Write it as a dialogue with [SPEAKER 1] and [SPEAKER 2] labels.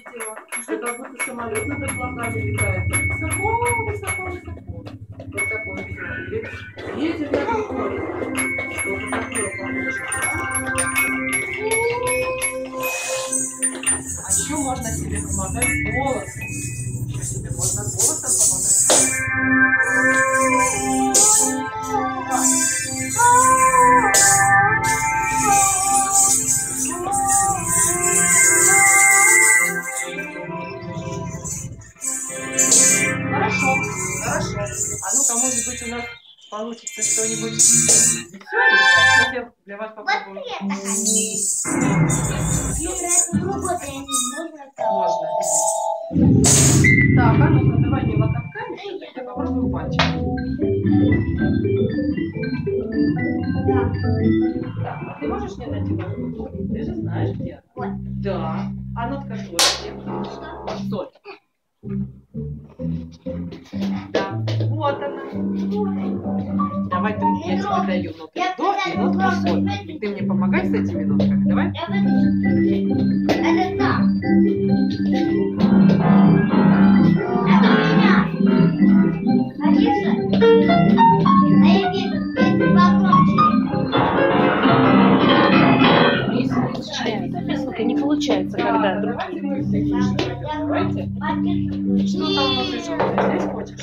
[SPEAKER 1] сделала, что как будто самолет над облаками летает. Высоко, высоко, высоко. Вот такое видео. Едет на море. Что-то такое похоже. А еще можно себе помогать голосом. Еще себе можно голосом помогать. Хорошо, хорошо. А ну-ка, может быть, у нас получится что-нибудь веселенькое. Сейчас я для вас попробую. Можно. Так, а ну-ка, давай не локотками, я попробую пальчиком. Так, а ты можешь мне найти локоток? Ты же знаешь, где она? Да. А ну-ка, соль где? Соль. Да, вот она. Давай ты, я тебе даю нотку до и нотку соль. И ты мне помогай с этими нотками, давай?
[SPEAKER 2] Это так.
[SPEAKER 3] Песенка не получается, когда
[SPEAKER 1] Давайте мы все. Давайте. Что там у нас еще? Здесь хочешь?